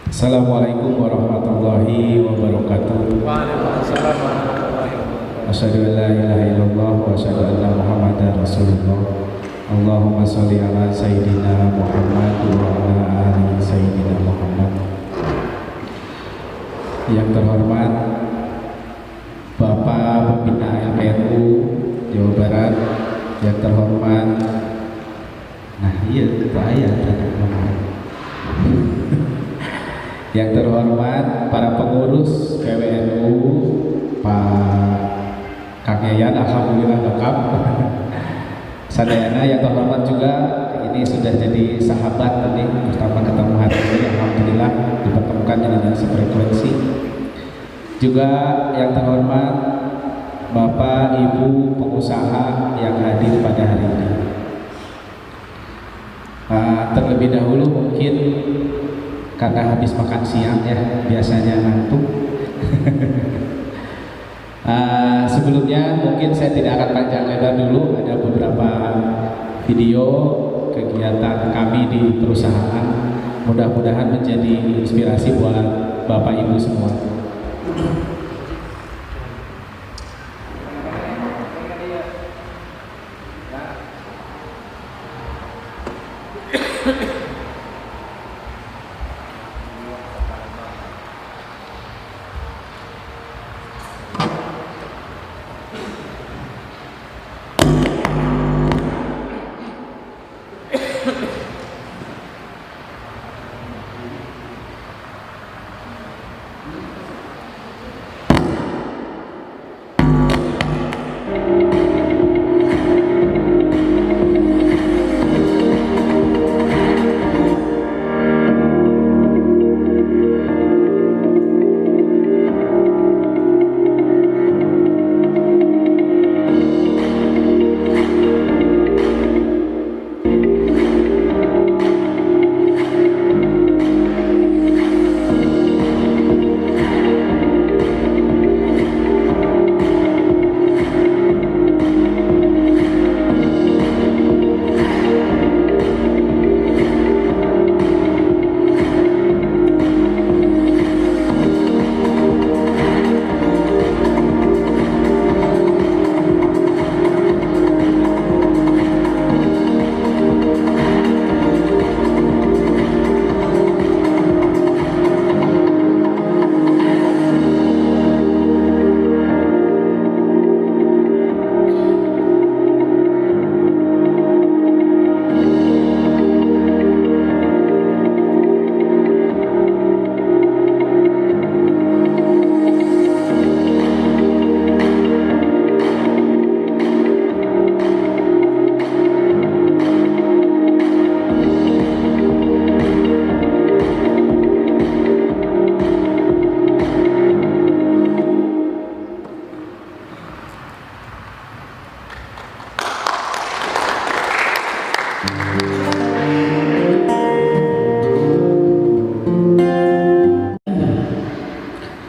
Assalamualaikum warahmatullahi wabarakatuh. Waalaikumsalam warahmatullahi wabarakatuh. Asyhadu an la ilaha illallah wa asyhadu anna Muhammadar Rasulullah. Allahumma sholli ala sayyidina Muhammad wa ala ali sayyidina Muhammad. Yang terhormat Bapak Pembina LPNU Jawa Barat, yang terhormat, nah iya ketua ayah yang terhormat para pengurus PWNU, Pak Kang Yayan, alhamdulillah lengkap. Sadayana yang terhormat juga, ini sudah jadi sahabat tadi, pertama ketemu hari ini, alhamdulillah dipertemukan dengan sefrekuensi. Juga yang terhormat Bapak Ibu pengusaha yang hadir pada hari ini. Terlebih dahulu mungkin karena habis makan siang ya, biasanya ngantuk. Sebelumnya mungkin saya tidak akan panjang lebar dulu, ada beberapa video kegiatan kami di perusahaan, mudah-mudahan menjadi inspirasi buat Bapak Ibu semua.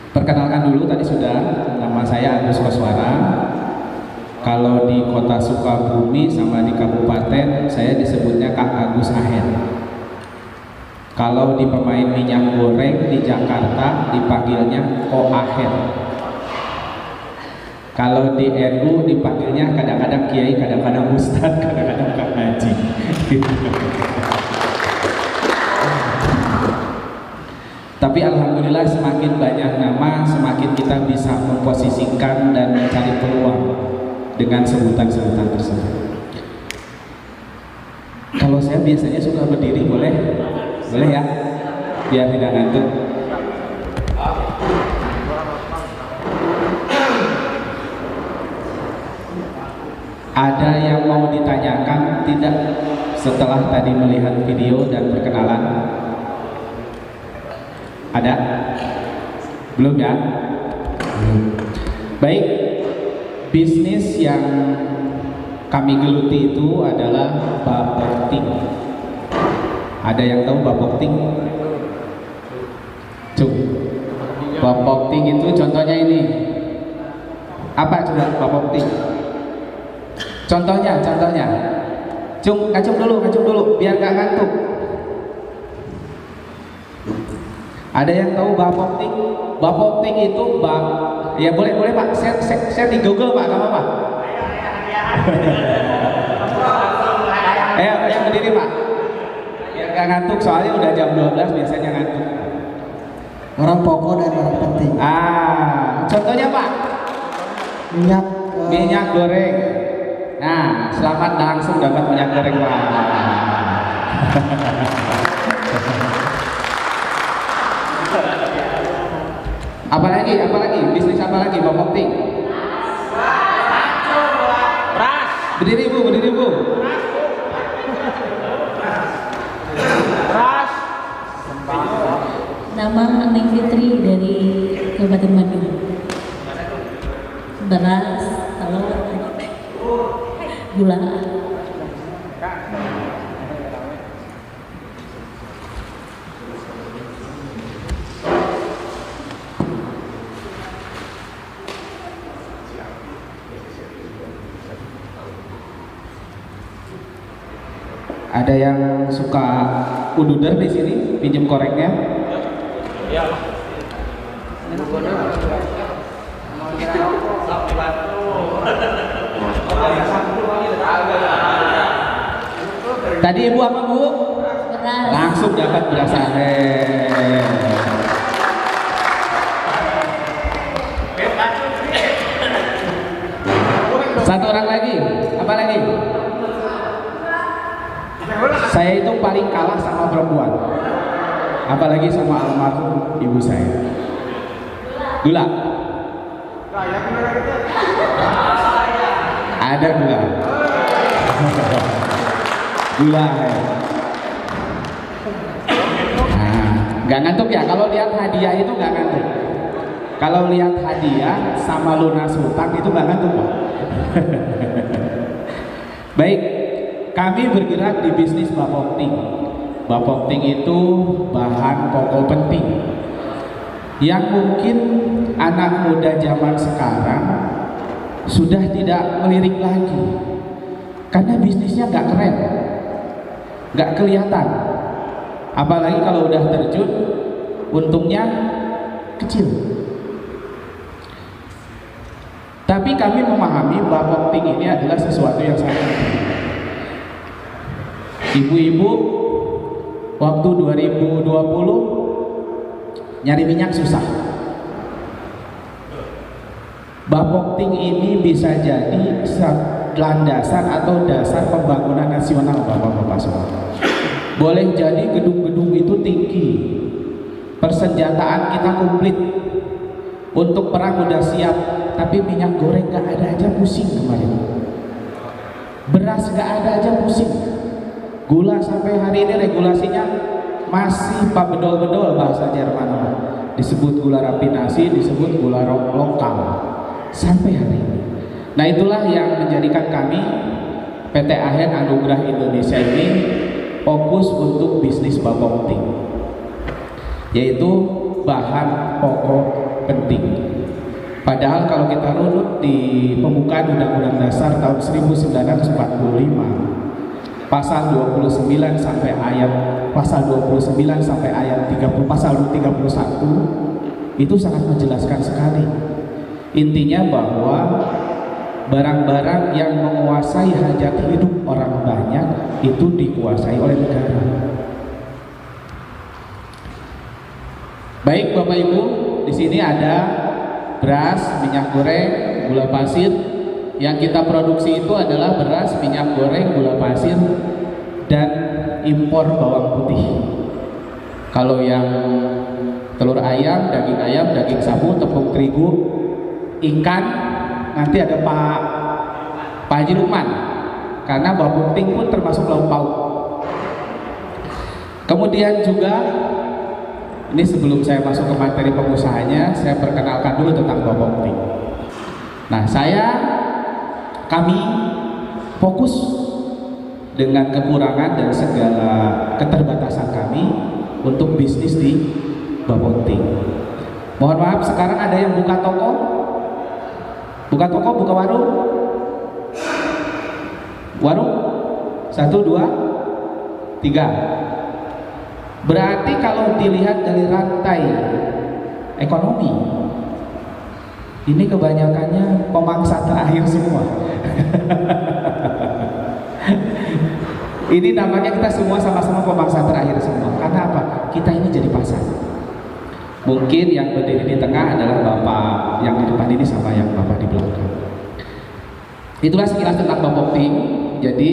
Perkenalkan dulu, tadi sudah, nama saya Agus Koswara. Kalau di kota Sukabumi sama di kabupaten saya disebutnya Kang Agus Aher. Kalau di pemain minyak goreng di Jakarta dipanggilnya Ko Aher. Kalau di NU dipanggilnya kadang-kadang Kiai, kadang-kadang Ustadz, kadang-kadang Kang Haji. Tapi alhamdulillah semakin banyak nama, semakin kita bisa memposisikan dan mencari peluang dengan sebutan-sebutan tersebut. Kalau saya biasanya suka berdiri, boleh? Boleh ya? Biar tidak ngantuk. Ada yang mau ditanyakan tidak setelah tadi melihat video dan perkenalan? Ada? Belum ya? Baik, bisnis yang kami geluti itu adalah bapokting. Ada yang tahu bapokting? Cuk, bapokting itu contohnya ini. Apa coba bapokting? Contohnya. Ngacung dulu, biar gak ngantuk. Ada yang tahu bapokting? Bapokting itu ya boleh Pak. Saya di Google Pak, nggak apa-apa. Yang berdiri Pak. Yang nggak ngantuk soalnya udah jam 12 biasanya ngantuk. Barang pokok dan barang penting. Contohnya Pak. Minyak goreng. Nah, selamat langsung dapat minyak goreng Pak. Apalagi bisnis apa lagi bapokting? Berdiri Bu. Nama Neng Fitri dari Kabupaten Bandung. Beras, telur, gula. Ada yang suka ududer di sini, pinjem koreknya? Ya. Tadi Ibu apa Bu? Beras. Langsung dapat beras aren. Satu orang lagi, apa lagi? Saya itu paling kalah sama perempuan, apalagi sama almarhum ibu saya. Gula. Ada gula. Gula. Nggak ngantuk ya? Kalau lihat hadiah itu nggak ngantuk. Kalau lihat hadiah sama lunas hutang itu nggak ngantuk Pak. Baik, kami bergerak di bisnis bapokting. Bapokting itu bahan pokok penting yang mungkin anak muda zaman sekarang sudah tidak melirik lagi karena bisnisnya nggak keren, nggak kelihatan. Apalagi kalau udah terjun, untungnya kecil. Tapi kami memahami bapokting ini adalah sesuatu yang sangat penting. Ibu-ibu waktu 2020 nyari minyak susah. Bapokting ini bisa jadi landasan atau dasar pembangunan nasional Bapak-bapak semua. Boleh jadi gedung-gedung itu tinggi, persenjataan kita komplit, untuk perang udah siap, tapi minyak goreng gak ada aja pusing kemarin, beras gak ada aja pusing, gula sampai hari ini regulasinya masih pak bedol-bedol bahasa Jerman, disebut gula rafinasi, disebut gula lokal sampai hari ini. Nah itulah yang menjadikan kami PT Ahen Anugerah Indonesia ini fokus untuk bisnis bapokting, yaitu bahan pokok penting. Padahal kalau kita runut di pembukaan Undang-Undang Dasar tahun 1945 pasal 29 sampai ayat 30, pasal 31 itu sangat menjelaskan sekali. Intinya bahwa barang-barang yang menguasai hajat hidup orang banyak itu dikuasai oleh negara. Baik Bapak Ibu, di sini ada beras, minyak goreng, gula pasir. Yang kita produksi itu adalah beras, minyak goreng, gula pasir, dan impor bawang putih. Kalau yang telur ayam, daging sapi, tepung terigu, ikan, nanti ada Pak Haji Lukman, karena bapokting pun termasuk lauk pauk. Kemudian juga ini sebelum saya masuk ke materi pengusahanya, saya perkenalkan dulu tentang bapokting. Nah, kami fokus dengan kekurangan dan segala keterbatasan kami untuk bisnis di bapokting. Mohon maaf, sekarang ada yang buka toko, buka warung. Warung 1, 2, 3. Berarti kalau dilihat dari rantai ekonomi, ini kebanyakannya pemangsa terakhir semua. Ini namanya kita semua sama-sama pemangsa terakhir semua. Karena apa? Kita ini jadi pasar. Mungkin yang berdiri di tengah adalah bapak yang di depan ini sama yang bapak di belakang. Itulah sekilas tentang Bapokting. Jadi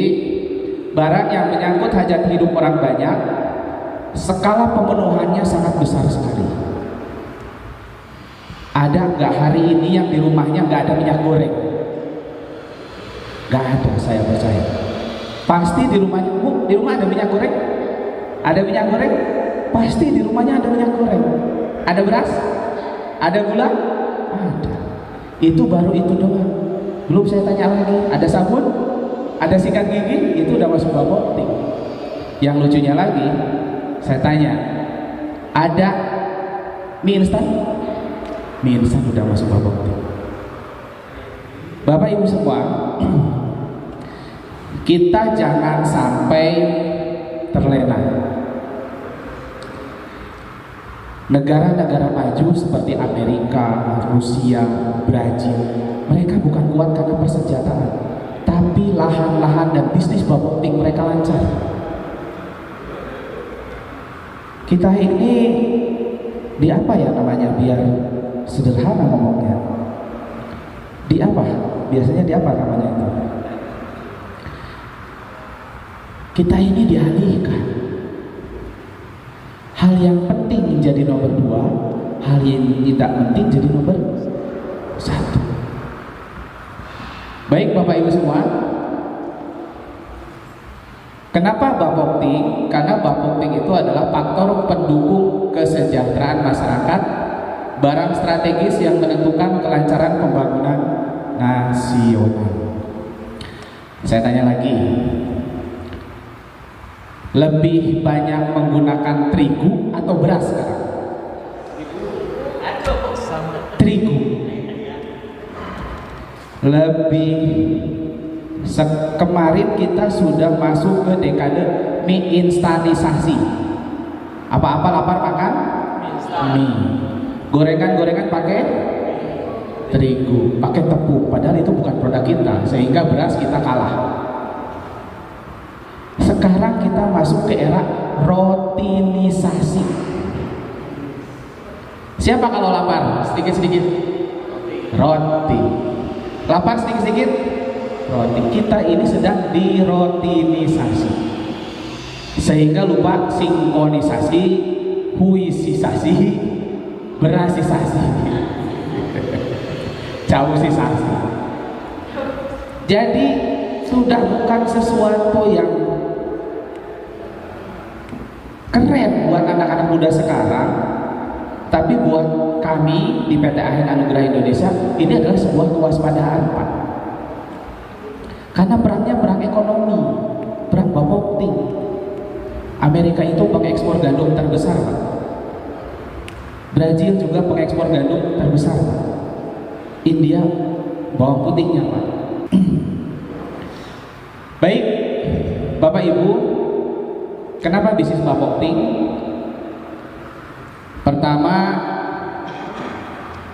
barang yang menyangkut hajat hidup orang banyak, skala pemenuhannya sangat besar sekali. Ada nggak hari ini yang di rumahnya nggak ada minyak goreng? Nggak ada, saya percaya. Pasti di rumahnya, Bu, di rumah ada minyak goreng? Ada minyak goreng? Pasti di rumahnya ada minyak goreng. Ada beras? Ada gula? Ada. Itu baru itu doang. Belum saya tanya lagi, ada sabun? Ada sikat gigi? Itu udah masuk Bapokting. Yang lucunya lagi, saya tanya, ada mie instan? Mie instan udah masuk Bapokting. Bapak Ibu semua, kita jangan sampai terlena. Negara-negara maju seperti Amerika, Rusia, Brazil, mereka bukan kuat karena persenjataan, tapi lahan-lahan dan bisnis Bapokting mereka lancar. Kita ini di apa ya namanya, biar sederhana ngomongnya, di apa? Biasanya di apa namanya itu? Kita ini dialihkan. Hal yang penting menjadi nomor 2, hal yang tidak penting jadi nomor 1. Baik Bapak Ibu semua, kenapa Bapokting? Karena Bapokting itu adalah faktor pendukung kesejahteraan masyarakat, barang strategis yang menentukan kelancaran pembangunan nasional. Saya tanya lagi, lebih banyak menggunakan terigu atau beras sekarang? Terigu. Lebih kemarin kita sudah masuk ke dekade mie instanisasi. Apa-apa lapar makan mie. Gorengan-gorengan pakai terigu, pakai tepung. Padahal itu bukan produk kita, sehingga beras kita kalah. Sekarang kita masuk ke era rotinisasi. Siapa kalau lapar? Sedikit-sedikit roti. Lapar sedikit-sedikit roti. Kita ini sedang dirotinisasi, sehingga lupa sinkronisasi, huisisasi, berasisasi, causisasi. Jadi sudah bukan sesuatu yang keren buat anak-anak muda sekarang, tapi buat kami di PT AHEN Anugerah Indonesia ini adalah sebuah kewaspadaan, Pak. Karena perangnya perang ekonomi, perang Bapokting. Amerika itu pengekspor gandum terbesar, Pak. Brazil juga pengekspor gandum terbesar, Pak. India bawang putihnya, Pak. Baik, Bapak Ibu, kenapa bisnis Bapokting? Pertama,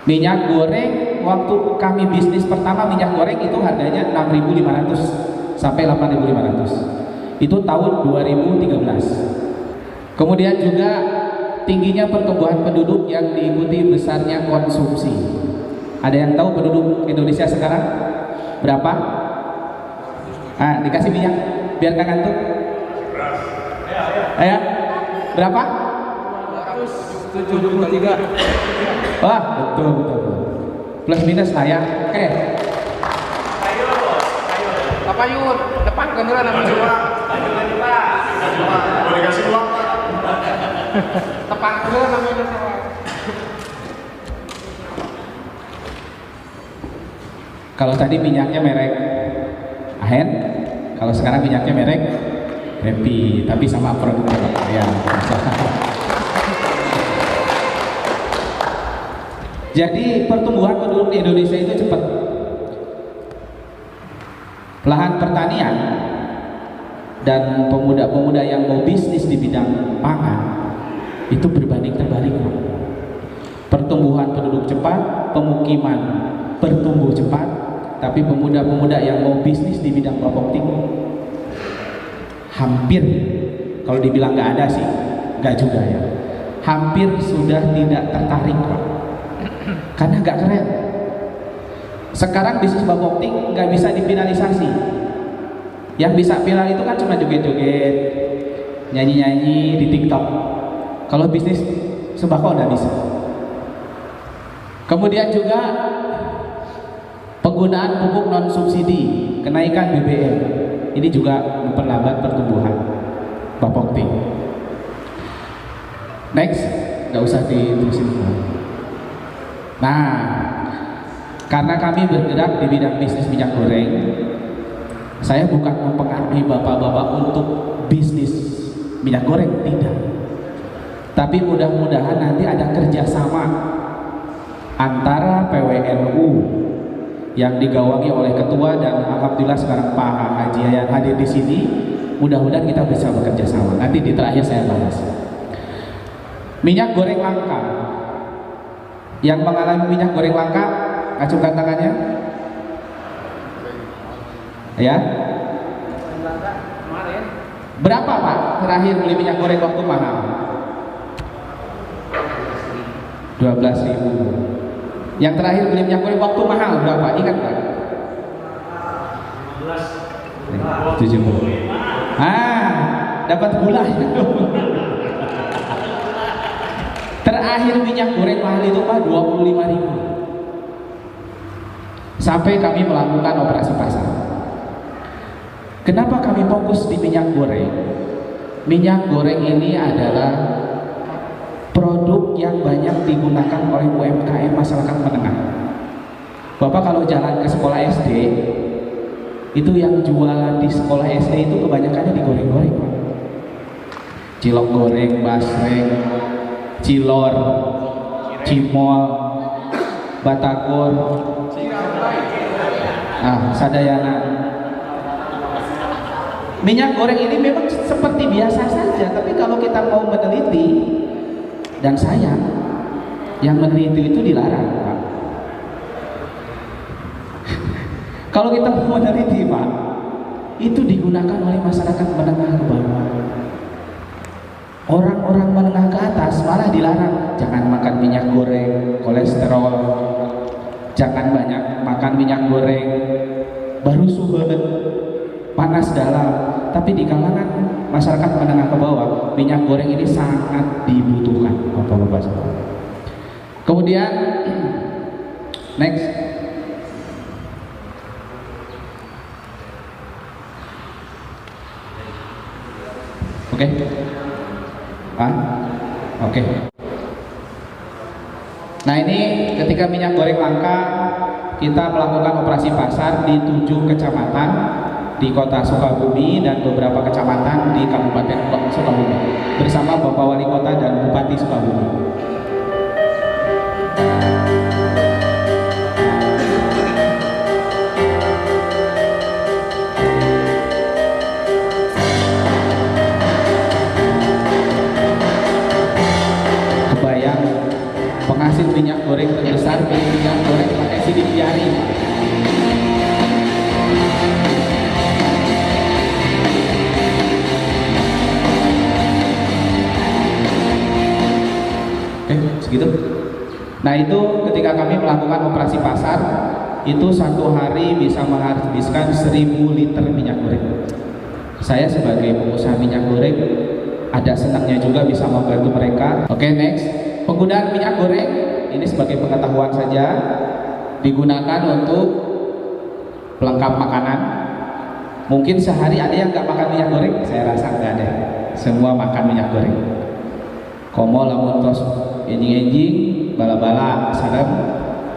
minyak goreng. Waktu kami bisnis pertama minyak goreng itu harganya 6.500 sampai 8.500. Itu tahun 2013. Kemudian juga tingginya pertumbuhan penduduk yang diikuti besarnya konsumsi. Ada yang tahu penduduk Indonesia sekarang berapa? Dikasih minyak biar nggak ngantuk. Ya, berapa? 273. Wah, betul. Plus minus lah ya. Oke. Kapayun, depan kendaraan namanya. Boleh dikasih uang, Pak. Depan kendaraan namanya. Kalau tadi minyaknya merek AHEN, kalau sekarang minyaknya merek Happy, tapi sama produknya ya. Jadi pertumbuhan penduduk di Indonesia itu cepat. Lahan pertanian dan pemuda-pemuda yang mau bisnis di bidang pangan itu berbanding terbalik, Pak. Pertumbuhan penduduk cepat, pemukiman bertumbuh cepat, tapi pemuda-pemuda yang mau bisnis di bidang bapokting hampir, kalau dibilang nggak ada sih, nggak juga ya, hampir sudah tidak tertarik, Pak, karena nggak keren. Sekarang bisnis bapokting nggak bisa difinalisasi. Yang bisa viral itu kan cuma joget-joget, nyanyi-nyanyi di TikTok. Kalau bisnis sembako nggak bisa. Kemudian juga penggunaan pupuk non subsidi, kenaikan BBM, ini juga memperlambat pertumbuhan bapokting. Next, nggak usah diterusin. Nah, karena kami bergerak di bidang bisnis minyak goreng, saya bukan mempengaruhi bapak-bapak untuk bisnis minyak goreng, tidak. Tapi mudah-mudahan nanti ada kerjasama antara PWNU yang digawangi oleh ketua, dan alhamdulillah sekarang Pak Haji Yayan hadir di sini. Mudah-mudahan kita bisa bekerja sama. Nanti di terakhir saya bahas. Minyak goreng langka. Yang mengalami minyak goreng langka, acungkan tangannya. Ya. Berapa Pak terakhir beli minyak goreng waktu mahal? 12.000. Yang terakhir beli minyak goreng waktu mahal berapa? Ingat Pak? 70. Dapat gula. Terakhir minyak goreng mahal itu Pak 25.000. Sampai kami melakukan operasi pasar. Kenapa kami fokus di minyak goreng? Minyak goreng ini adalah produk yang banyak digunakan oleh UMKM masyarakat menengah. Bapak kalau jalan ke sekolah SD, itu yang jualan di sekolah SD itu kebanyakannya digoreng-goreng. Cilok goreng, basreng, cilor, cimol, batagor, sadayana. Minyak goreng ini memang seperti biasa saja, tapi kalau kita mau meneliti, dan sayang, yang meneliti itu dilarang, Pak. Kalau kita mau meneliti, Pak, itu digunakan oleh masyarakat menengah ke bawah. Orang-orang menengah ke atas malah dilarang, jangan makan minyak goreng, kolesterol, jangan banyak makan minyak goreng, baru suhet, panas dalam. Tapi di kalangan masyarakat menengah ke bawah, minyak goreng ini sangat dibutuhkan, Bapak-bapak sekalian. Kemudian next, oke. Oke. Nah, ini ketika minyak goreng langka, kita melakukan operasi pasar di 7 kecamatan di kota Sukabumi dan beberapa kecamatan di Kabupaten Sukabumi bersama Bapak Wali Kota dan Bupati Sukabumi. Kebayang penghasil minyak goreng terbesar beli minyak goreng pakai sidik jari. Segitu. Nah, itu ketika kami melakukan operasi pasar, itu satu hari bisa menghabiskan 1.000 liter minyak goreng. Saya sebagai pengusaha minyak goreng ada senangnya juga bisa membantu mereka. Oke, next. Penggunaan minyak goreng ini sebagai pengetahuan saja, digunakan untuk pelengkap makanan. Mungkin sehari ada yang nggak makan minyak goreng, saya rasa nggak ada. Semua makan minyak goreng. Komo lamun tos enjing-enjing, bala-bala, sarem,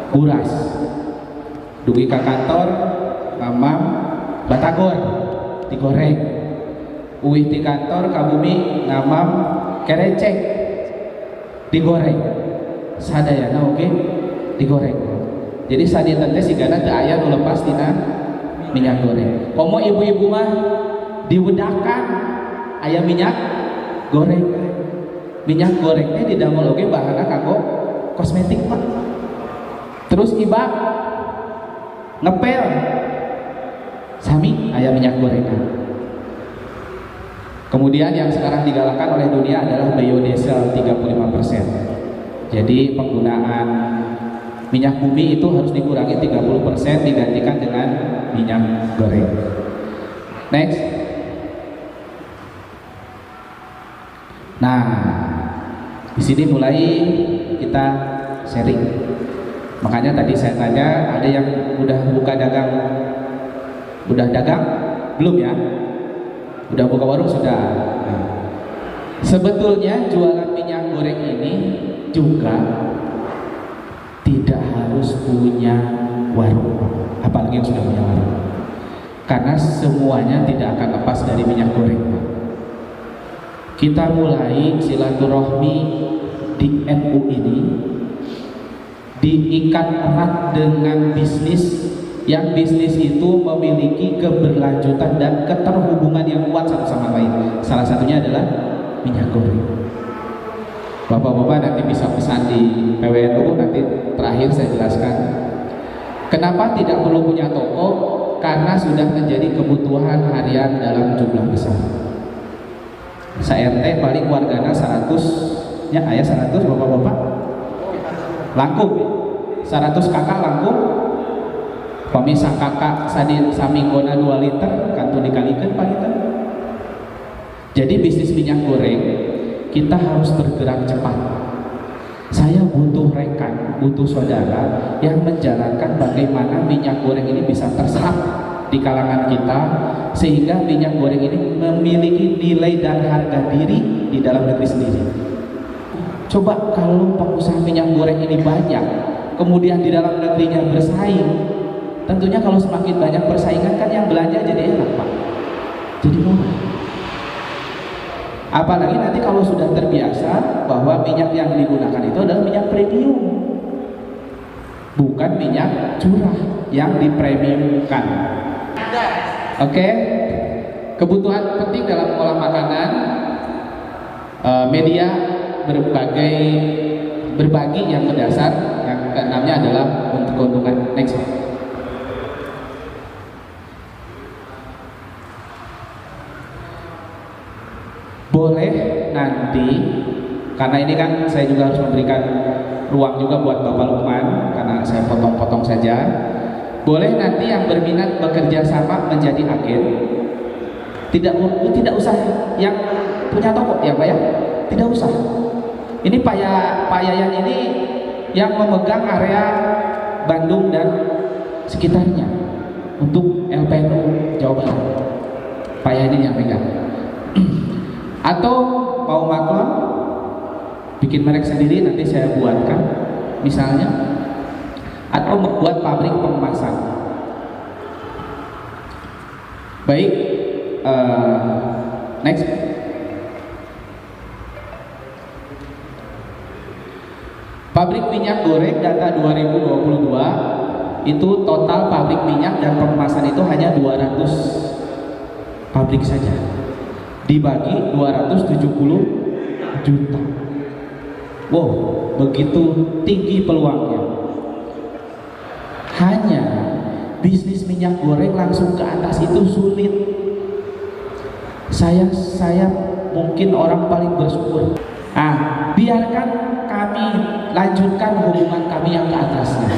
kuras. Dugi ke kantor, mamam, batagor, digoreng. Uih di kantor, kabumi, ngamam, kerecek, digoreng. Sadayana oke, digoreng. Jadi sadaya teh sigana teu aya nu lepas dina minyak goreng. Komo ibu-ibu mah diwedakan aya minyak goreng. Minyak gorengnya didamel oge bahanna kanggo kosmetik Pak. Terus ibak ngepel sami aya minyak gorengan. Kemudian yang sekarang digalakkan oleh dunia adalah biodiesel 35%. Jadi penggunaan minyak bumi itu harus dikurangi 30%, digantikan dengan minyak goreng. Next. Nah, di sini mulai kita sharing. Makanya tadi saya tanya, ada yang udah buka dagang? Udah dagang? Belum ya? Udah buka warung sudah. Nah, sebetulnya jualan minyak goreng ini juga tidak harus punya warung, apalagi yang sudah punya warung. Karena semuanya tidak akan lepas dari minyak goreng. Kita mulai silaturahmi di NU ini diikat erat dengan bisnis, yang bisnis itu memiliki keberlanjutan dan keterhubungan yang kuat satu sama lain. Salah satunya adalah minyak goreng. Bapak-bapak nanti bisa pesan di PWNU, nanti terakhir saya jelaskan kenapa tidak perlu punya toko, karena sudah menjadi kebutuhan harian dalam jumlah besar. Sa-RT paling wargana 100 ya, ayah 100 bapak-bapak langkung 100 kakak langkung pemisah kakak sadin samingona 2 liter kantu dikalikan Pak kita. Jadi bisnis minyak goreng kita harus bergerak cepat. Saya butuh rekan, butuh saudara yang menjalankan bagaimana minyak goreng ini bisa terserap di kalangan kita, sehingga minyak goreng ini memiliki nilai dan harga diri di dalam negeri sendiri. Coba kalau pengusaha minyak goreng ini banyak, kemudian di dalam negerinya bersaing, tentunya kalau semakin banyak persaingan kan yang belanja jadi enak Pak, jadi murah. Apalagi nanti kalau sudah terbiasa bahwa minyak yang digunakan itu adalah minyak premium, bukan minyak curah yang dipremiumkan. Oke, kebutuhan penting dalam olah makanan, media berbagi yang mendasar, yang keenamnya adalah untuk keuntungan. Next. Boleh nanti, karena ini kan saya juga harus memberikan ruang juga buat Bapak Lukman, karena saya potong-potong saja. Boleh nanti yang berminat bekerja sama menjadi agen, tidak usah yang punya toko ya Pak ya, tidak usah. Ini Pak Yayan ini yang memegang area Bandung dan sekitarnya untuk LPNU Jawa Barat. Pak Yayan ini yang pegang. Atau mau maklon bikin merek sendiri, nanti saya buatkan misalnya, atau membuat pabrik pengemasan. Baik, next. Pabrik minyak goreng data 2022 itu total pabrik minyak dan pengemasan itu hanya 200 pabrik saja, dibagi 270 juta. Wow, begitu tinggi peluangnya. Hanya bisnis minyak goreng langsung ke atas itu sulit. Saya mungkin orang paling bersyukur. Biarkan kami lanjutkan hubungan kami yang ke atasnya.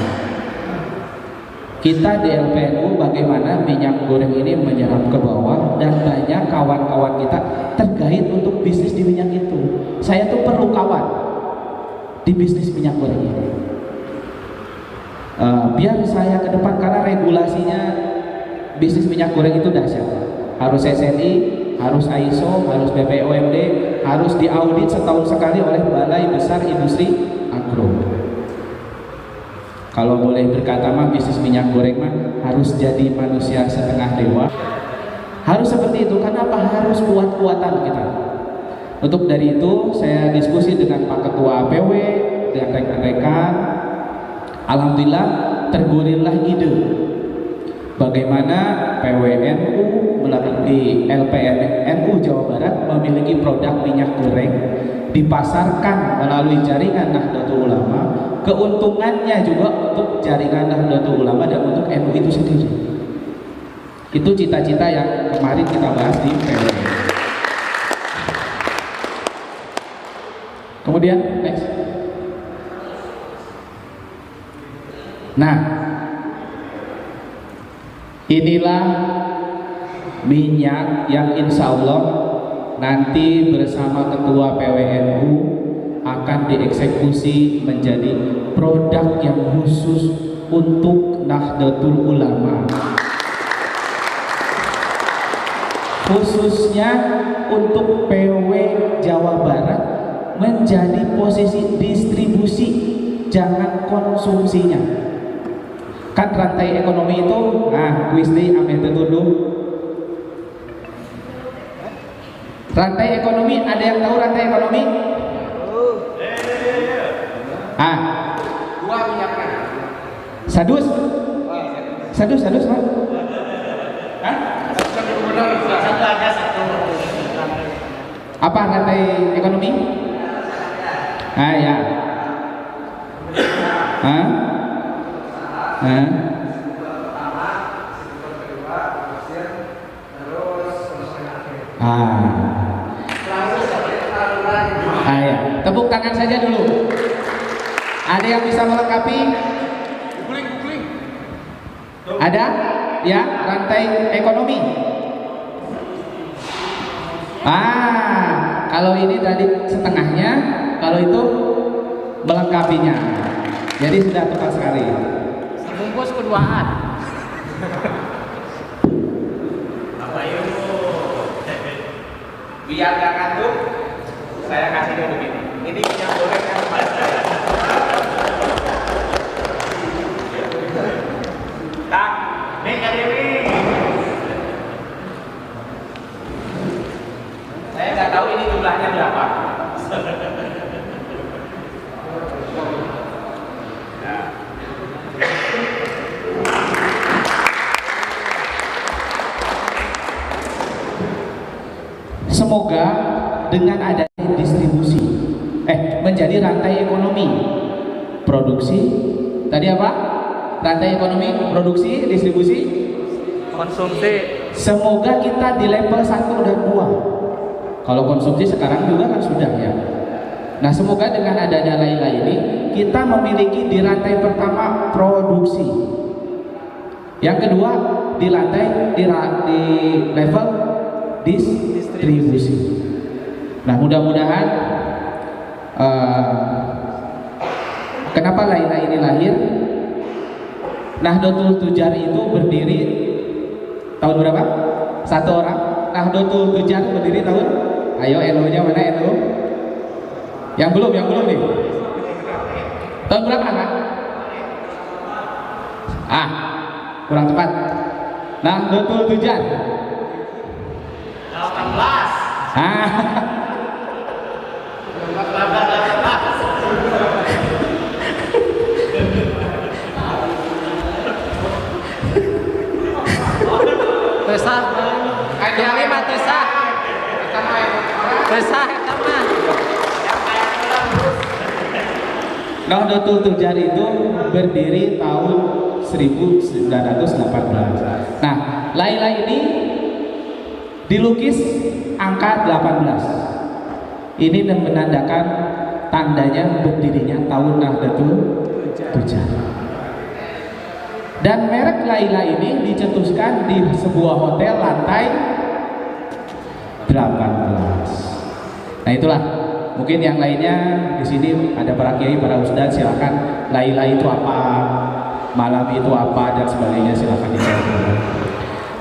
Kita di LPNU bagaimana minyak goreng ini menyerap ke bawah, dan banyak kawan-kawan kita terkait untuk bisnis di minyak itu. Saya tuh perlu kawan di bisnis minyak goreng ini. Biar saya ke depan, karena regulasinya bisnis minyak goreng itu dahsyat. Harus SNI, harus ISO, harus BPOMD, harus diaudit setahun sekali oleh Balai Besar Industri Agro. Kalau boleh berkata mah, bisnis minyak goreng mah harus jadi manusia setengah dewa. Harus seperti itu. Kenapa? Harus kuat-kuatan kita. Untuk dari itu saya diskusi dengan Pak Ketua APW, dengan rekan-rekan. Alhamdulillah tergolirlah ide bagaimana PWNU melalui LPNU Jawa Barat memiliki produk minyak goreng dipasarkan melalui jaringan Nahdlatul Ulama, keuntungannya juga untuk jaringan Nahdlatul Ulama dan untuk NU itu sendiri. Itu cita-cita yang kemarin kita bahas di PWNU. Kemudian next. Nah, inilah minyak yang insya Allah nanti bersama ketua PWNU akan dieksekusi menjadi produk yang khusus untuk Nahdlatul Ulama, khususnya untuk PW Jawa Barat, menjadi posisi distribusi, jangan konsumsinya. Kan rantai ekonomi itu, nah kuisdi ame dulu. Rantai ekonomi, ada yang tahu rantai ekonomi? Ah, Dua minyaknya. sadus, Pak. Hah? Apa rantai ekonomi? Ah ya. Hah? Hah? Ya. Tepuk tangan saja dulu. Ada yang bisa melengkapi? Guling. Ada? Ya, rantai ekonomi. Kalau ini tadi setengahnya, kalau itu melengkapinya. Jadi sudah tepat sekali. Bungkus keduaan. Biar gak ngantuk, saya kasihnya begini. Ini minyak goreng yang tak, nih Kak Dewi. Saya nggak tahu ini jumlahnya berapa. Semoga dengan adanya distribusi, menjadi rantai ekonomi, produksi, tadi apa? Rantai ekonomi, produksi, distribusi, Konsumsi. semoga kita di level 1 dan 2. Kalau konsumsi sekarang juga kan sudah ya. Nah, semoga dengan adanya Laila ini kita memiliki di rantai pertama produksi, yang kedua di level distribusi. Nah, mudah-mudahan kenapa Laila ini lahir? Nahdlatul Tujar itu berdiri tahun berapa? Satu orang. Nahdlatul Tujar berdiri tahun? Ayo NU-nya mana NU? Yang belum nih. Tahun berapa kan? Kurang tepat. Nahdlatul Tujar 18. Tesah. Yang lima tesah. Tesah sama. Nahdlatul Tujar itu berdiri tahun 1918. Nah, Laila ini dilukis angka 18. Ini menandakan tandanya berdirinya tahun Nahdlatul Tujar. Dan merek Laila ini dicetuskan di sebuah hotel lantai 18. Nah, itulah. Mungkin yang lainnya di sini ada para kiai, para ustadz, silakan Laila itu apa, malam itu apa, dan sebagainya, silakan dijawab.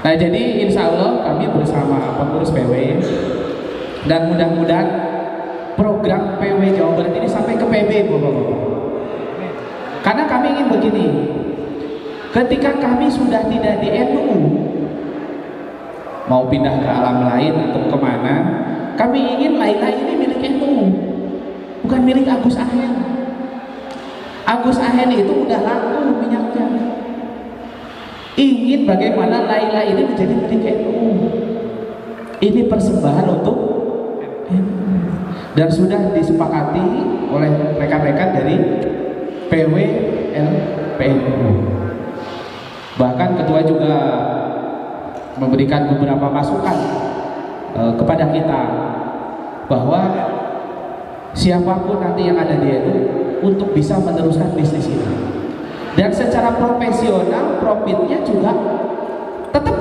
Nah, jadi insya Allah kami bersama pengurus PW dan mudah-mudahan program PW Jawa Barat ini sampai ke PB, Bapak-bapak. Karena kami ingin begini, ketika kami sudah tidak di NU, mau pindah ke alam lain atau kemana, kami ingin Laila ini milik NU, bukan milik Agus Ahen. Agus Ahen itu udah laku minyaknya. ingin bagaimana Laila ini menjadi milik NU. Ini persembahan untuk NU dan sudah disepakati oleh rekan-rekan dari PWLPNU. Bahkan ketua juga memberikan beberapa masukan kepada kita bahwa siapapun nanti yang ada di NU untuk bisa meneruskan bisnis ini, dan secara profesional profitnya juga tetap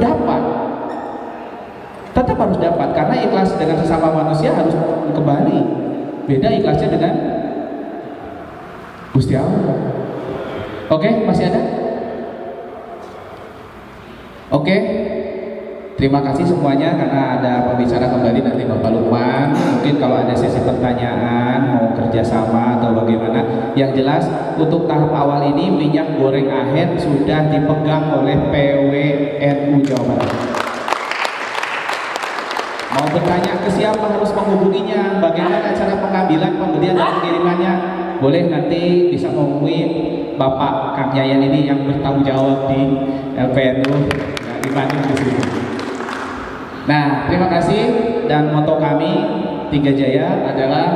harus dapat, karena ikhlas dengan sesama manusia harus kembali. Beda ikhlasnya dengan Gusti Allah. Oke, masih ada? Oke, terima kasih semuanya karena ada pembicara kembali nanti Bapak Lukman. Mungkin kalau ada sesi pertanyaan mau kerjasama atau bagaimana, yang jelas untuk tahap awal ini minyak goreng Ahen sudah dipegang oleh PWNU Jawa Barat. Mau bertanya ke siapa harus menghubunginya, bagaimana cara pengambilan, pembelian dan pengirimannya, boleh nanti bisa menghubungi Bapak Kang Yayan ini yang bertanggung jawab di LPNU di Bandung di sini. Nah, terima kasih, dan moto kami Tiga Jaya adalah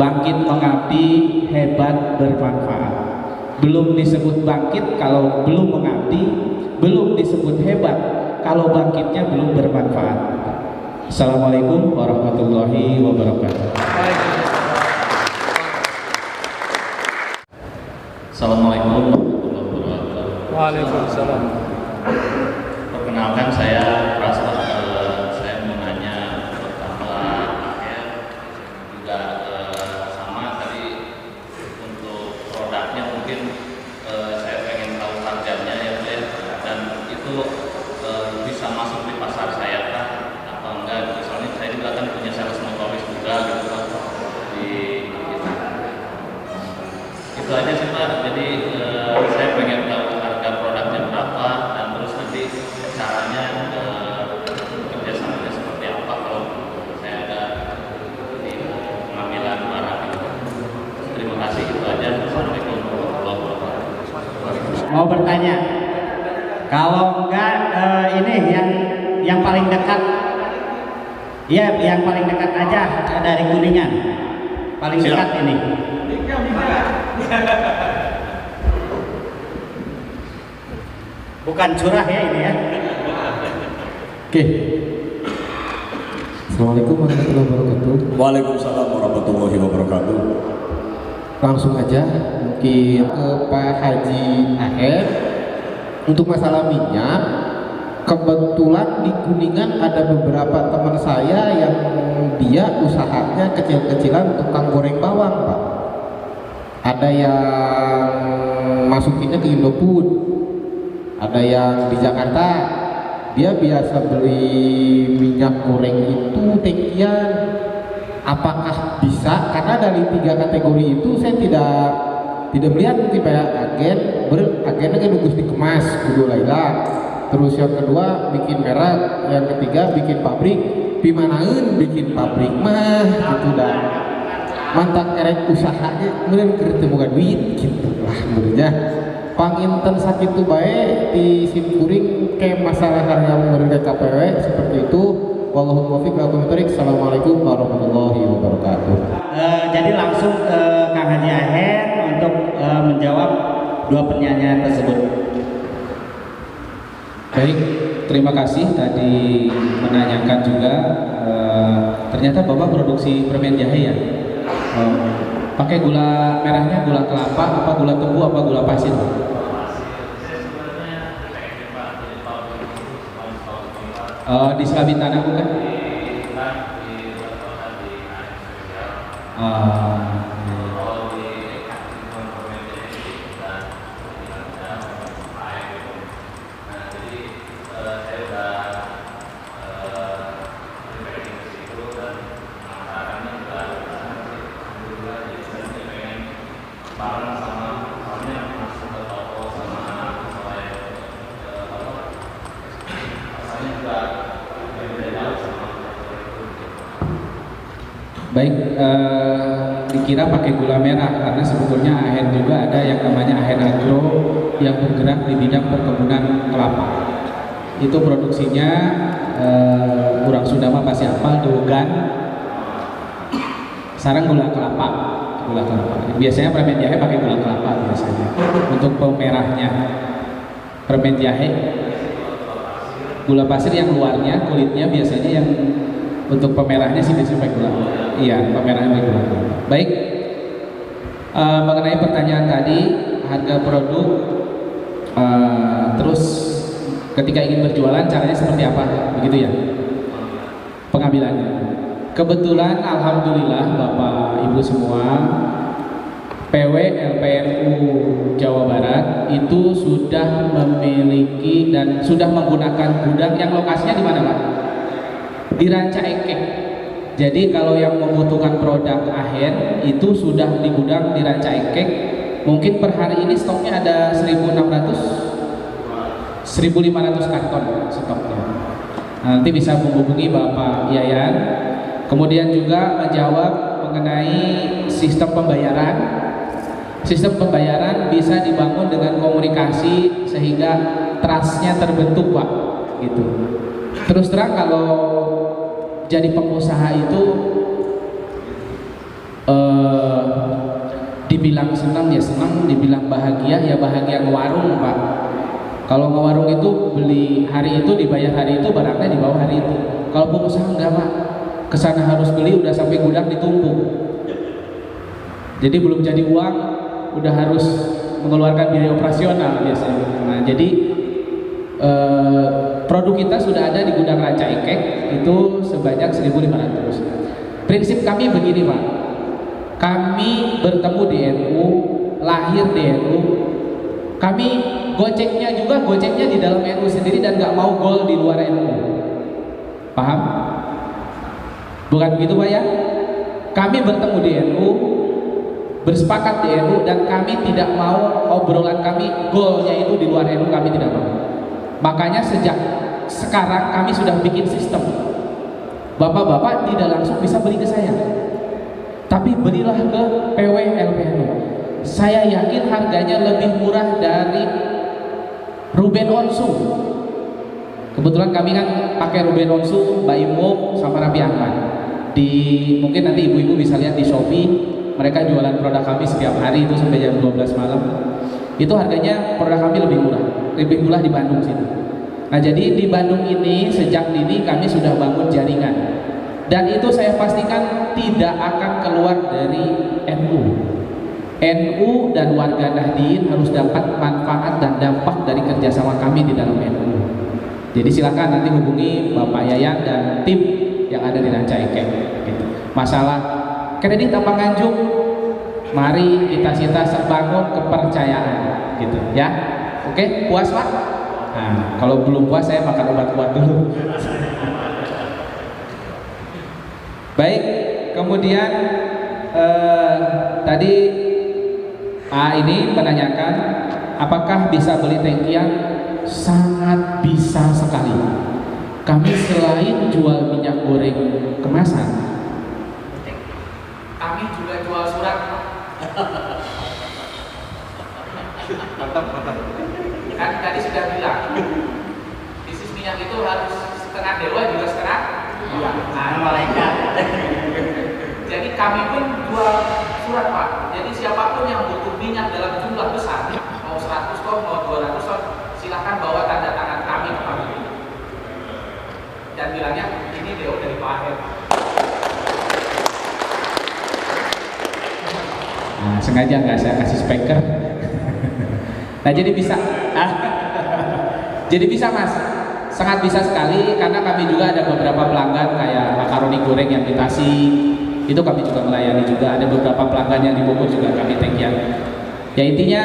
bangkit mengabdi, hebat bermanfaat. Belum disebut bangkit kalau belum mengabdi, belum disebut hebat kalau bangkitnya belum bermanfaat. Assalamualaikum warahmatullahi wabarakatuh. Assalamualaikum warahmatullahi wabarakatuh. Waalaikumsalam. Perkenalkan, saya Prasto. Saya mau nanya pertama akhir juga sama tadi untuk produknya, mungkin saya pengen tahu harganya ya Bu ya, dan itu bisa masuk di pasar saya kah atau enggak? Soalnya saya juga kan punya sales motoris juga gitu kan di itu aja sih Pak. Jadi saya pengen tahu harga produknya berapa, dan terus nanti caranya kerjasamanya seperti apa kalau saya ada di pengambilan barang itu. Terima kasih, itu aja. Assalamualaikum warahmatullahi wabarakatuh. Mau bertanya? Kalau enggak ini yang paling dekat. Iya, yang paling dekat aja dari Kuningan. Paling dekat ini. Bukan curah ya ini ya. Oke. Assalamualaikum warahmatullahi wabarakatuh. Waalaikumsalam warahmatullahi wabarakatuh. Langsung aja mungkin ke Pak Haji Ahen untuk masalah minyak. Kebetulan di Kuningan ada beberapa teman saya yang dia usahanya kecil-kecilan tukang goreng bawang, Pak. Ada yang masukinnya ke Indofood, ada yang di Jakarta dia biasa beli minyak goreng itu tangkian. Apakah bisa? Karena dari 3 kategori itu saya tidak melihat mungkin kayak agennya kan bagus dikemas kudu Laila. Terus yang kedua bikin merek, yang ketiga bikin pabrik. Pimanaeun bikin pabrik mah gitu dah. Mantap erek usahanya meureun keur teu boga duit gitu lah menurutnya. Panginten sakitu bae di simkuring ke masalah harga meureun KPW seperti itu. Wallahu muwaffiq wa aqwamit. Assalamualaikum warahmatullahi wabarakatuh. Jadi langsung ke Kang Haji Ahen untuk menjawab 2 pertanyaan tersebut. Baik, terima kasih tadi menanyakan juga. Ternyata Bapak produksi permen jahe ya. Pakai gula merahnya gula kelapa, apa gula tebu, apa gula pasir? Di Selabit Tanah bukan? Baik, dikira pakai gula merah karena sebetulnya AHEN juga ada yang namanya AHEN Agro yang bergerak di bidang perkebunan kelapa. Itu produksinya orang Sunda mah pasti hafal Dogan, sarang gula kelapa. Biasanya permen jahe pakai gula kelapa biasanya. Untuk pemerahnya permen jahe, gula pasir yang luarnya kulitnya biasanya yang untuk pemerahnya sih biasanya pakai gula. Iya, pemerahnya pakai gula kelapa. Baik, mengenai pertanyaan tadi harga produk, terus ketika ingin berjualan caranya seperti apa, begitu ya? Pengambilannya. Kebetulan alhamdulillah Bapak Ibu semua, PW LPNU Jawa Barat itu sudah memiliki dan sudah menggunakan gudang yang lokasinya di mana, Pak? Di Ranca Ekek. Jadi kalau yang membutuhkan produk AHEN itu sudah di gudang di Ranca Ekek. Mungkin per hari ini stoknya ada 1.500 karton stoknya. Nanti bisa menghubungi Bapak Yayan. Kemudian juga menjawab mengenai sistem pembayaran. Sistem pembayaran bisa dibangun dengan komunikasi sehingga trust-nya terbentuk, Pak. Gitu. Terus terang kalau jadi pengusaha itu dibilang senang ya senang, dibilang bahagia ya bahagia ngewarung, Pak. Kalau ngewarung itu beli hari itu dibayar hari itu, barangnya dibawa hari itu. Kalau pengusaha enggak, Pak. Kesana harus beli udah sampai gudang ditumpuk. Jadi belum jadi uang udah harus mengeluarkan biaya operasional biasanya. Nah, jadi produk kita sudah ada di gudang Ranca Ekek itu sebanyak 1.500. Prinsip kami begini, Pak. Kami bertemu di NU, lahir di NU. Kami goceknya di dalam NU sendiri dan nggak mau gol di luar NU. Paham? Bukan begitu, Pak ya? Kami bertemu di NU, bersepakat di NU, dan kami tidak mau obrolan kami golnya itu di luar NU, kami tidak mau. Makanya sejak sekarang kami sudah bikin sistem. Bapak-bapak tidak langsung bisa beli ke saya, tapi belilah ke PW LPNU. Saya yakin harganya lebih murah dari Ruben Onsu. Kebetulan kami kan pakai Ruben Onsu, Mbak Imo, sama Rabi Ahmad. Mungkin nanti ibu-ibu bisa lihat di Shopee, mereka jualan produk kami setiap hari itu sampai jam 12 malam. Itu harganya produk kami lebih murah di Bandung sini. Nah, jadi di Bandung ini sejak dini kami sudah bangun jaringan, dan itu saya pastikan tidak akan keluar dari NU. NU dan warga Nahdien harus dapat manfaat dan dampak dari kerjasama kami di dalam NU. Jadi silakan nanti hubungi Bapak Yayan dan tim yang ada di Ranca Ekek. Gitu. Masalah kredit apa nganjuk, mari kita bangun kepercayaan, gitu ya. Oke, puas, Pak? Nah, kalau belum puas saya makan obat kuat dulu. Baik, kemudian tadi ini menanyakan apakah bisa beli tangkian? Sangat bisa sekali. Kami selain jual minyak goreng kemasan, kami juga jual surat. Kan tadi sudah bilang, bisnis minyak itu harus setengah dewa juga setengah malaikat. Jadi kami pun jual surat, Pak. Jadi siapapun yang butuh minyak dalam jumlah besar, mau 100 ton, mau 200 ton, silahkan bawa tanda tangan kami ke kami. Dan bilangnya ini DO dari Pak Aher. Nah, sengaja nggak saya kasih speaker. Nah, jadi bisa, jadi bisa, Mas, sangat bisa sekali, karena kami juga ada beberapa pelanggan kayak makaroni goreng yang di Tasik, itu kami juga melayani juga. Ada beberapa pelanggan yang di Bogor juga kami tangkian. Ya intinya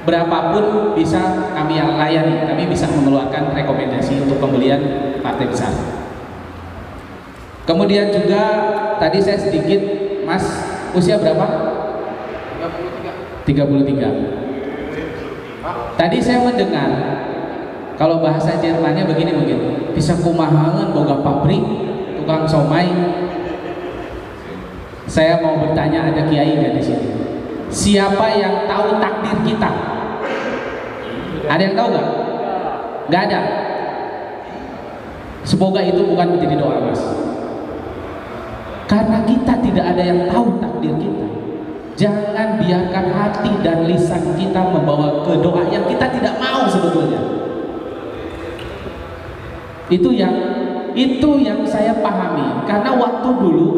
berapapun bisa kami yang layani, kami bisa mengeluarkan rekomendasi untuk pembelian partai besar. Kemudian juga tadi saya sedikit, Mas, usia berapa? 33. Tadi saya mendengar kalau bahasa Jermannya begini mungkin, bisa kumahangan boga pabrik tukang somai. Saya mau bertanya, ada kiai nggak di sini? Siapa yang tahu takdir kita? Ada yang tahu nggak? Nggak ada. Semoga itu bukan menjadi doa, Mas. Karena kita tidak ada yang tahu takdir kita. Jangan biarkan hati dan lisan kita membawa ke doa yang kita tidak mau sebetulnya. Itu yang saya pahami. Karena waktu dulu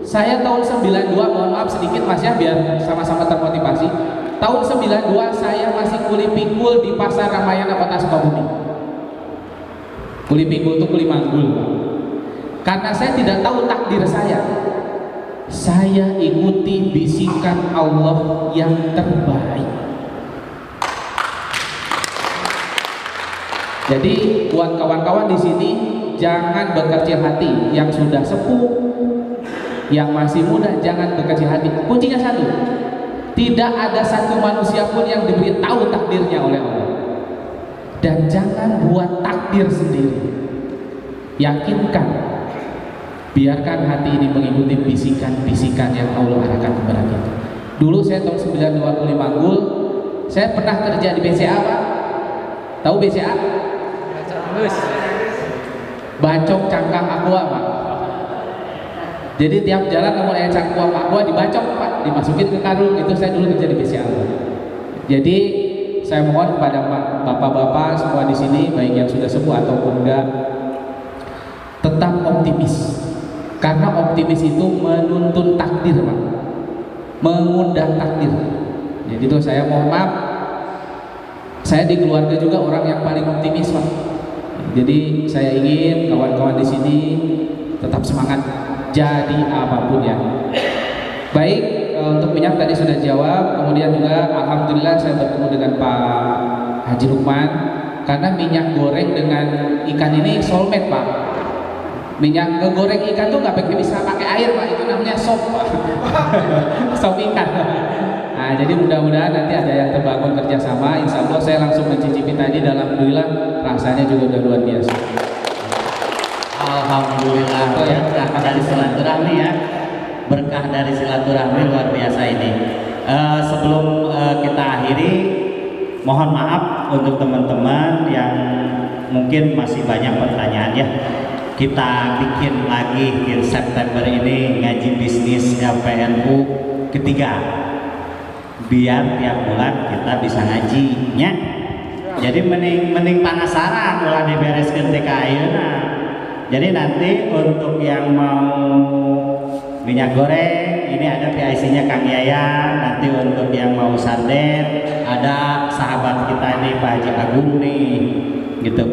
saya tahun 92, mohon maaf sedikit Mas ya biar sama-sama termotivasi. Tahun 92 saya masih kuli pikul di Pasar Ramayana Kota Sukabumi. Kuli pikul itu kuli manggul, Pak. Karena saya tidak tahu takdir saya ikuti bisikan Allah yang terbaik. Jadi buat kawan-kawan di sini jangan berkecil hati. Yang sudah sepuh, yang masih muda jangan berkecil hati. Kuncinya satu, tidak ada satu manusia pun yang diberi tahu takdirnya oleh Allah. Dan jangan buat takdir sendiri. Yakinkan, biarkan hati ini mengikuti bisikan-bisikan yang Allah arahkan kepada kita. Dulu saya tahun 92 kuli manggul, saya pernah kerja di BCA, Pak. Tahu BCA? Bacok cangkang aqua, Pak. Jadi tiap jalan kamu lihat cangkang aqua dibacok, Pak, dimasukin ke karung. Itu saya dulu kerja di BCA. Jadi saya mohon kepada bapak-bapak semua di sini, baik yang sudah sepuh ataupun enggak, tetap optimis. Karena optimis itu menuntun takdir, Pak. Mengundang takdir. Jadi itu saya mohon maaf, saya di keluarga juga orang yang paling optimis, Pak. Jadi saya ingin kawan-kawan di sini tetap semangat jadi apapun ya. Baik, untuk minyak tadi sudah jawab. Kemudian juga alhamdulillah saya bertemu dengan Pak Haji Lukman. Karena minyak goreng dengan ikan ini soulmate, Pak. Minyak ngegoreng ikan tuh nggak bisa pakai air, Pak. Itu namanya sop, Pak. Sop ikan. Nah, jadi mudah-mudahan nanti ada yang terbangun kerjasama. Insya Allah saya langsung mencicipi tadi dan alhamdulillah rasanya juga udah luar biasa. Alhamdulillah ya, berkah dari silaturahmi ya. Berkah dari silaturahmi luar biasa ini. Sebelum kita akhiri, mohon maaf untuk teman-teman yang mungkin masih banyak pertanyaan ya. Kita bikin lagi di September ini ngaji bisnis LPNU ketiga. Biar tiap bulan kita bisa ngajinya. Jadi mending penasaran ulah dibereskeun teh ka ayeuna. Jadi nanti untuk yang mau minyak goreng ini ada PIC-nya Kang Yayan. Nanti untuk yang mau sarden ada sahabat kita ini Pak Haji Agung nih, gitu kan.